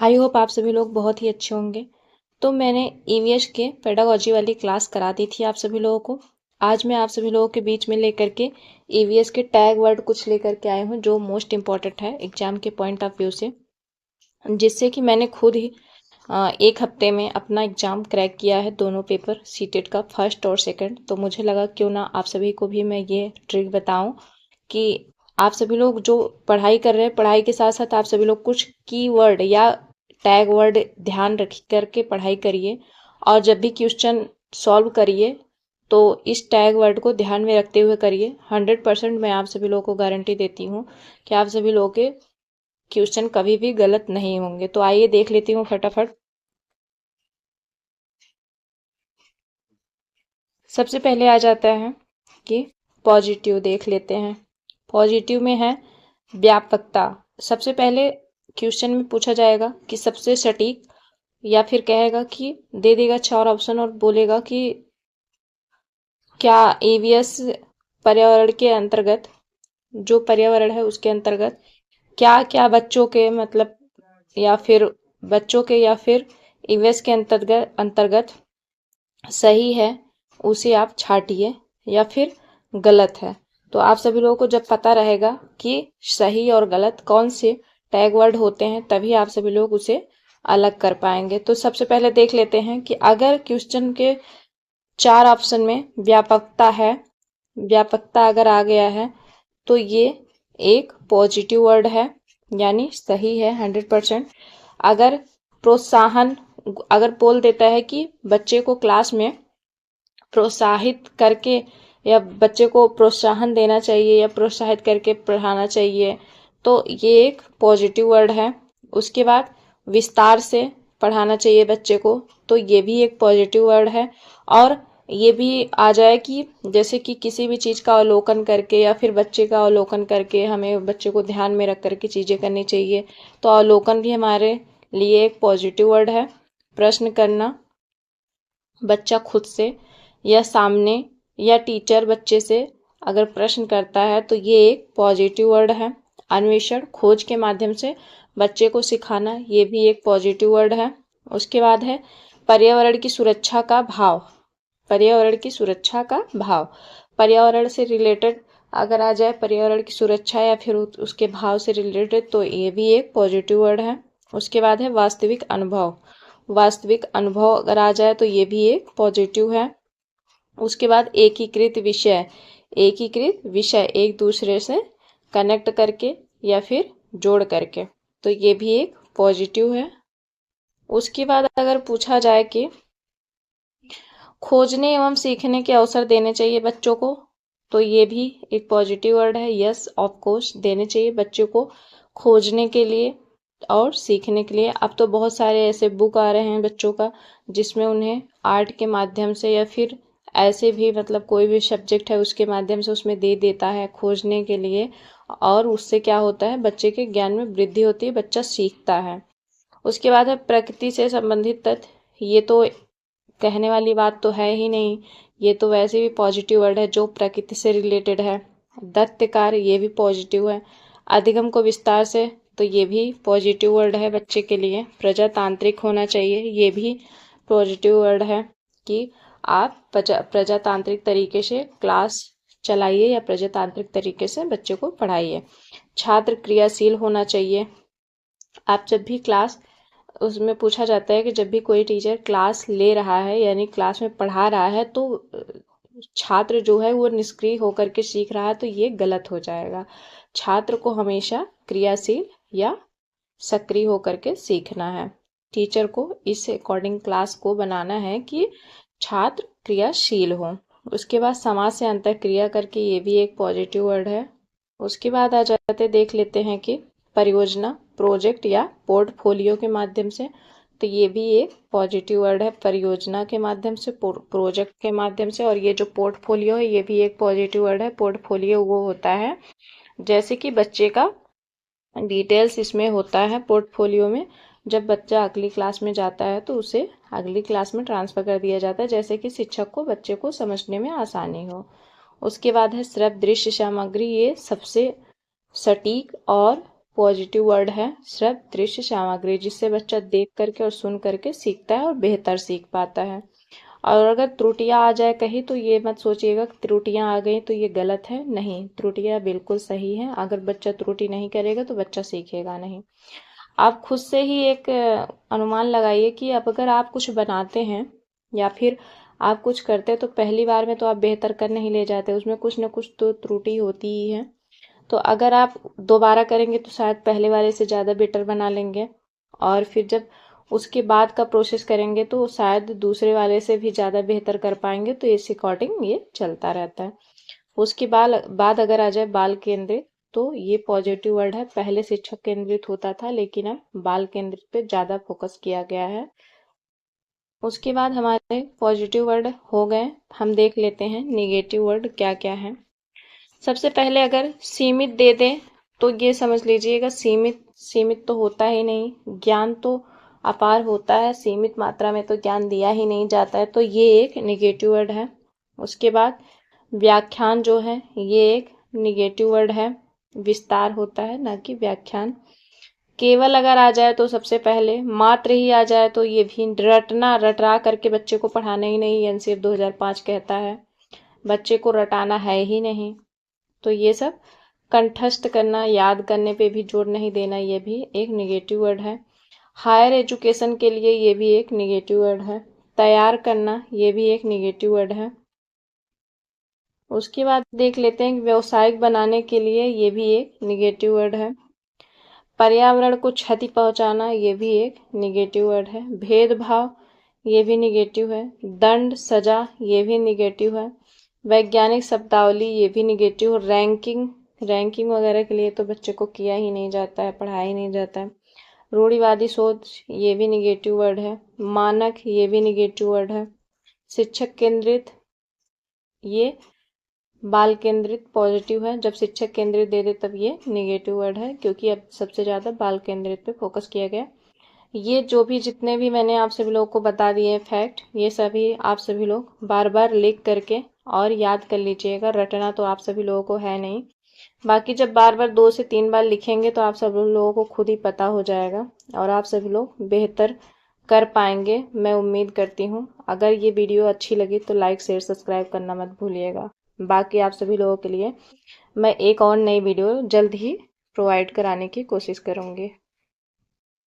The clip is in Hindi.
आई होप आप सभी लोग बहुत ही अच्छे होंगे। तो मैंने ईवीएस के पेडागोजी वाली क्लास करा दी थी आप सभी लोगों को। आज मैं आप सभी लोगों के बीच में लेकर के ईवीएस के टैग वर्ड कुछ लेकर के आई हूँ जो मोस्ट इम्पॉर्टेंट है एग्जाम के पॉइंट ऑफ व्यू से, जिससे कि मैंने खुद ही एक हफ्ते में अपना एग्जाम क्रैक किया है, दोनों पेपर सीटेट का फर्स्ट और सेकंड। तो मुझे लगा क्यों ना आप सभी को भी मैं ये ट्रिक बताऊं कि आप सभी लोग जो पढ़ाई कर रहे हैं, पढ़ाई के साथ साथ आप सभी लोग कुछ कीवर्ड या टैग वर्ड ध्यान रख करके पढ़ाई करिए। और जब भी क्वेश्चन सॉल्व करिए तो इस टैग वर्ड को ध्यान में रखते हुए करिए। 100% मैं आप सभी लोगों को गारंटी देती हूँ कि आप सभी लोगों के क्वेश्चन कभी भी गलत नहीं होंगे। तो आइए देख लेती हूँ फटाफट। सबसे पहले आ जाता है कि पॉजिटिव देख लेते हैं। पॉजिटिव में है व्यापकता। सबसे पहले क्वेश्चन में पूछा जाएगा कि सबसे सटीक, या फिर कहेगा कि दे देगा 4 ऑप्शन और बोलेगा कि क्या ईवीएस पर्यावरण के अंतर्गत, जो पर्यावरण है उसके अंतर्गत क्या क्या बच्चों के मतलब, या फिर बच्चों के या फिर ईवीएस के अंतर्गत अंतर्गत सही है उसे आप छांटिए या फिर गलत है। तो आप सभी लोगों को जब पता रहेगा कि सही और गलत कौन से टैग वर्ड होते हैं तभी आप सभी लोग उसे अलग कर पाएंगे। तो सबसे पहले देख लेते हैं कि अगर क्वेश्चन के 4 ऑप्शन में व्यापकता है, व्यापकता अगर आ गया है तो ये एक पॉजिटिव वर्ड है, यानी सही है 100%। अगर प्रोत्साहन, अगर बोल देता है कि बच्चे को क्लास में प्रोत्साहित करके या बच्चे को प्रोत्साहन देना चाहिए या प्रोत्साहित करके पढ़ाना चाहिए, तो ये एक पॉजिटिव वर्ड है। उसके बाद विस्तार से पढ़ाना चाहिए बच्चे को, तो ये भी एक पॉजिटिव वर्ड है। और ये भी आ जाए कि जैसे कि किसी भी चीज़ का अवलोकन करके या फिर बच्चे का अवलोकन करके हमें बच्चे को ध्यान में रख करके चीज़ें करनी चाहिए, तो अवलोकन भी हमारे लिए एक पॉजिटिव वर्ड है। प्रश्न करना, बच्चा खुद से या सामने या टीचर बच्चे से अगर प्रश्न करता है तो ये एक पॉजिटिव वर्ड है। अन्वेषण, खोज के माध्यम से बच्चे को सिखाना, ये भी एक पॉजिटिव वर्ड है। उसके बाद है पर्यावरण की सुरक्षा का भाव। पर्यावरण की सुरक्षा का भाव, पर्यावरण से रिलेटेड अगर आ जाए पर्यावरण की सुरक्षा या फिर उसके भाव से रिलेटेड, तो ये भी एक पॉजिटिव वर्ड है। उसके बाद है वास्तविक अनुभव। वास्तविक अनुभव अगर आ जाए तो ये भी एक पॉजिटिव है। उसके बाद एकीकृत विषय। एकीकृत विषय एक दूसरे से कनेक्ट करके या फिर जोड़ करके, तो ये भी एक पॉजिटिव है। उसके बाद अगर पूछा जाए कि खोजने एवं सीखने के अवसर देने चाहिए बच्चों को, तो ये भी एक पॉजिटिव वर्ड है। यस, ऑफ कोर्स देने चाहिए बच्चों को खोजने के लिए और सीखने के लिए। अब तो बहुत सारे ऐसे बुक आ रहे हैं बच्चों का जिसमें उन्हें आर्ट के माध्यम से या फिर ऐसे भी मतलब कोई भी सब्जेक्ट है उसके माध्यम से उसमें दे देता है खोजने के लिए, और उससे क्या होता है बच्चे के ज्ञान में वृद्धि होती है, बच्चा सीखता है। उसके बाद है प्रकृति से संबंधित तथ्य। ये तो कहने वाली बात तो है ही नहीं, ये तो वैसे भी पॉजिटिव वर्ड है जो प्रकृति से रिलेटेड है। दत्त कार्य, ये भी पॉजिटिव है। अधिगम को विस्तार से, तो ये भी पॉजिटिव वर्ड है बच्चे के लिए। प्रजातांत्रिक होना चाहिए, ये भी पॉजिटिव वर्ड है कि आप प्रजातांत्रिक तरीके से क्लास चलाइए या प्रजातांत्रिक तरीके से बच्चे को पढ़ाइए। छात्र क्रियाशील होना चाहिए। आप जब भी क्लास, उसमें पूछा जाता है कि जब भी कोई टीचर क्लास ले रहा है यानी क्लास में पढ़ा रहा है तो छात्र जो है वो निष्क्रिय होकर के सीख रहा है, तो ये गलत हो जाएगा। छात्र को हमेशा क्रियाशील या सक्रिय होकर के सीखना है। टीचर को इस अकॉर्डिंग क्लास को बनाना है कि छात्र क्रियाशील हो। उसके बाद समाज से अंतर क्रिया करके, ये भी एक पॉजिटिव वर्ड है। उसके बाद आ जाते देख लेते हैं कि परियोजना, प्रोजेक्ट या पोर्टफोलियो के माध्यम से, तो ये भी एक पॉजिटिव वर्ड है। परियोजना के माध्यम से, प्रोजेक्ट के माध्यम से। और ये जो पोर्टफोलियो है ये भी एक पॉजिटिव वर्ड है। पोर्टफोलियो वो होता है जैसे कि बच्चे का डिटेल्स इसमें होता है पोर्टफोलियो में। जब बच्चा अगली क्लास में जाता है तो उसे अगली क्लास में ट्रांसफ़र कर दिया जाता है, जैसे कि शिक्षक को बच्चे को समझने में आसानी हो। उसके बाद है श्रव्य दृश्य सामग्री। ये सबसे सटीक और पॉजिटिव वर्ड है श्रव्य दृश्य सामग्री, जिससे बच्चा देख करके और सुन करके सीखता है और बेहतर सीख पाता है। और अगर त्रुटियां आ जाए कहीं तो ये मत सोचिएगा कि त्रुटियां आ गई तो ये गलत है, नहीं, त्रुटियां बिल्कुल सही है। अगर बच्चा त्रुटि नहीं करेगा तो बच्चा सीखेगा नहीं। आप खुद से ही एक अनुमान लगाइए कि अब अगर आप कुछ बनाते हैं या फिर आप कुछ करते हैं तो पहली बार में तो आप बेहतर कर नहीं ले जाते, उसमें कुछ ना कुछ तो त्रुटि होती ही है। तो अगर आप दोबारा करेंगे तो शायद पहले वाले से ज़्यादा बेटर बना लेंगे, और फिर जब उसके बाद का प्रोसेस करेंगे तो शायद दूसरे वाले से भी ज़्यादा बेहतर कर पाएंगे। तो इस अकॉर्डिंग ये चलता रहता है। उसके बाद अगर आ जाए बाल केंद्रित, तो ये पॉजिटिव वर्ड है। पहले शिक्षक केंद्रित होता था लेकिन अब बाल केंद्रित पे ज़्यादा फोकस किया गया है। उसके बाद हमारे पॉजिटिव वर्ड हो गए, हम देख लेते हैं निगेटिव वर्ड क्या क्या है। सबसे पहले अगर सीमित दे दें तो ये समझ लीजिएगा सीमित तो होता ही नहीं, ज्ञान तो अपार होता है, सीमित मात्रा में तो ज्ञान दिया ही नहीं जाता है, तो ये एक निगेटिव वर्ड है। उसके बाद व्याख्यान जो है ये एक निगेटिव वर्ड है, विस्तार होता है ना कि व्याख्यान। केवल अगर आ जाए तो सबसे पहले मात्र ही आ जाए तो ये भी रटरा करके बच्चे को पढ़ाना ही नहीं, एनसीएफ 2005 कहता है, बच्चे को रटाना है ही नहीं। तो ये सब कंठस्थ करना, याद करने पे भी जोर नहीं देना, ये भी एक निगेटिव वर्ड है। हायर एजुकेशन के लिए ये भी एक निगेटिव वर्ड है। तैयार करना ये भी एक निगेटिव वर्ड है। उसके बाद देख लेते हैं कि व्यवसायिक बनाने के लिए ये भी एक निगेटिव वर्ड है। पर्यावरण को क्षति पहुंचाना ये भी एक निगेटिव वर्ड है। भेदभाव ये भी निगेटिव है। दंड सजा ये भी निगेटिव है। वैज्ञानिक शब्दावली ये भी निगेटिव। रैंकिंग वगैरह के लिए तो बच्चे को किया ही नहीं जाता है, पढ़ाया ही नहीं जाता है। रूढ़िवादी सोच ये भी निगेटिव वर्ड है। मानक ये भी निगेटिव वर्ड है। शिक्षक केंद्रित ये बाल केंद्रित पॉजिटिव है, जब शिक्षक केंद्रित दे दे तब ये निगेटिव वर्ड है, क्योंकि अब सबसे ज़्यादा बाल केंद्रित पे फोकस किया गया। ये जो भी जितने भी मैंने आप सभी लोगों को बता दिए फैक्ट, ये सभी आप सभी लोग बार बार लिख करके और याद कर लीजिएगा। रटना तो आप सभी लोगों को है नहीं, बाकी जब बार बार 2 से 3 बार लिखेंगे तो आप सब लोगों को खुद ही पता हो जाएगा और आप सभी लोग बेहतर कर पाएंगे, मैं उम्मीद करती हूँ। अगर ये वीडियो अच्छी लगी तो लाइक शेयर सब्सक्राइब करना मत भूलिएगा। बाकी आप सभी लोगों के लिए मैं एक और नई वीडियो जल्द ही प्रोवाइड कराने की कोशिश करूँगी।